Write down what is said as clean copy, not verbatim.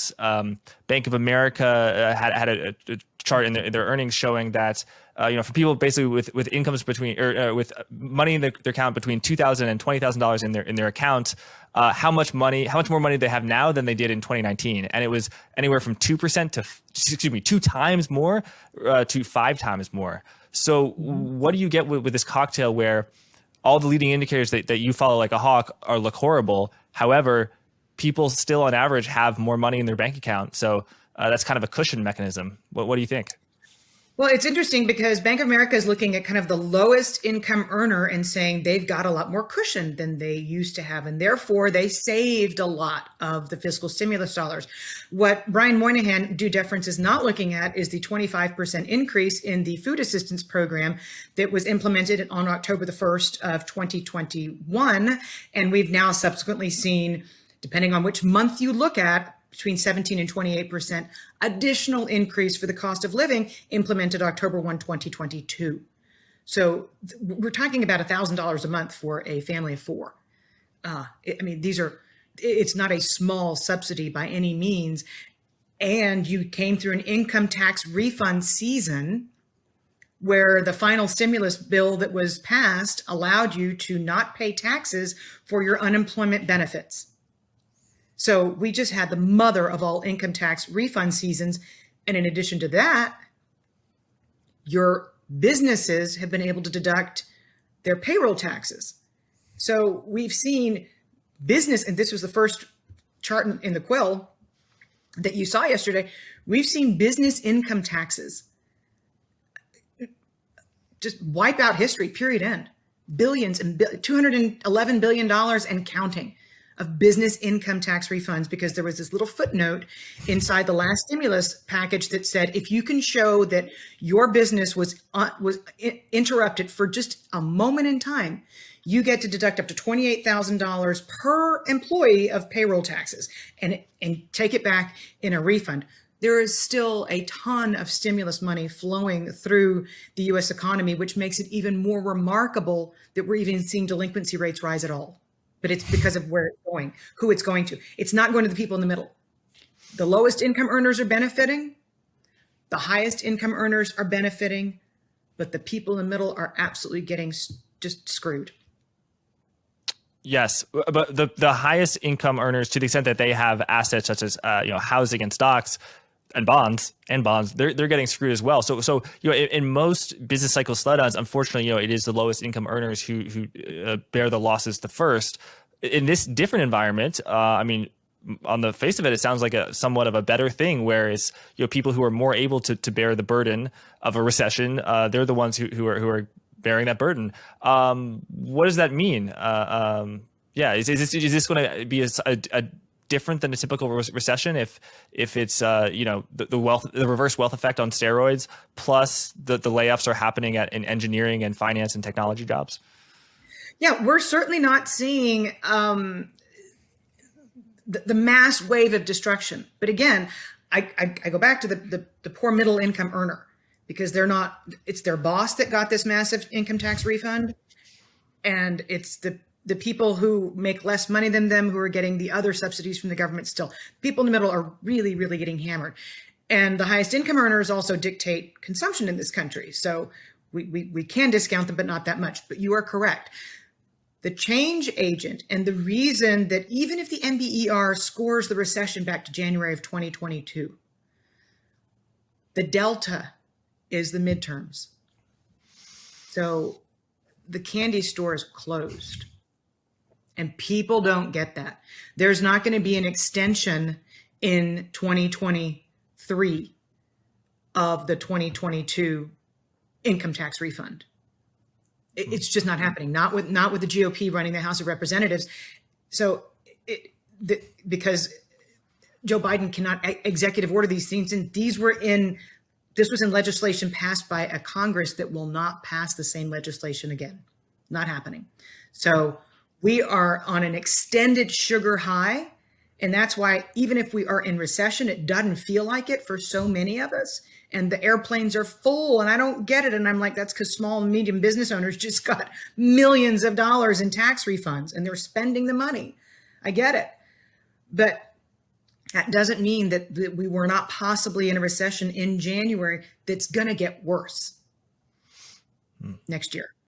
stocks. Bank of America had a chart in their earnings showing that for people basically with incomes between with money in their account between $2,000 and $20,000 in their account, how much more money they have now than they did in 2019, and it was anywhere from 2% to 2 times more to 5 times more. So what do you get with this cocktail where all the leading indicators that you follow like a hawk look horrible? However, people still on average have more money in their bank account. So that's kind of a cushion mechanism. What do you think? Well, it's interesting because Bank of America is looking at kind of the lowest income earner and saying they've got a lot more cushion than they used to have. And therefore, they saved a lot of the fiscal stimulus dollars. What Brian Moynihan, due deference, is not looking at is the 25% increase in the food assistance program that was implemented on October the 1st of 2021. And we've now subsequently seen, depending on which month you look at, between 17 and 28% additional increase for the cost of living implemented October 1, 2022. So we're talking about $1,000 a month for a family of 4. It's not a small subsidy by any means. And you came through an income tax refund season where the final stimulus bill that was passed allowed you to not pay taxes for your unemployment benefits. So we just had the mother of all income tax refund seasons. And in addition to that, your businesses have been able to deduct their payroll taxes. So we've seen business, and this was the first chart in the quill that you saw yesterday, we've seen business income taxes just wipe out history, period, end. Billions and $211 billion and counting of business income tax refunds, because there was this little footnote inside the last stimulus package that said, if you can show that your business was interrupted for just a moment in time, you get to deduct up to $28,000 per employee of payroll taxes and take it back in a refund. There is still a ton of stimulus money flowing through the U.S. economy, which makes it even more remarkable that we're even seeing delinquency rates rise at all. But it's because of where it's going, who it's going to. It's not going to the people in the middle. The lowest income earners are benefiting. The highest income earners are benefiting. But the people in the middle are absolutely getting just screwed. Yes, but the highest income earners, to the extent that they have assets such as housing and stocks and bonds, they're getting screwed as well. So in most business cycle slowdowns, unfortunately, it is the lowest income earners who bear the losses the first. In this different environment, on the face of it, it sounds like somewhat of a better thing, whereas people who are more able to bear the burden of a recession, they're the ones who are bearing that burden. What does that mean? Is this going to be a different than a typical recession if it's the reverse wealth effect on steroids, plus the layoffs are happening in engineering and finance and technology jobs? Yeah, we're certainly not seeing the mass wave of destruction. But again, I go back to the poor middle income earner, because it's their boss that got this massive income tax refund, and it's the people who make less money than them who are getting the other subsidies from the government still. People in the middle are really, really getting hammered. And the highest income earners also dictate consumption in this country. So we can discount them, but not that much. But you are correct. The change agent, and the reason that even if the NBER scores the recession back to January of 2022, the delta is the midterms. So the candy store is closed. And people don't get that. There's not going to be an extension in 2023 of the 2022 income tax refund. It's just not happening. Not with the GOP running the House of Representatives. So because Joe Biden cannot executive order these things, and this was in legislation passed by a Congress that will not pass the same legislation again. Not happening. So we are on an extended sugar high. And that's why even if we are in recession, it doesn't feel like it for so many of us. And the airplanes are full, and I don't get it. And I'm like, that's because small and medium business owners just got millions of dollars in tax refunds and they're spending the money. I get it. But That doesn't mean that we were not possibly in a recession in January that's going to get worse next year.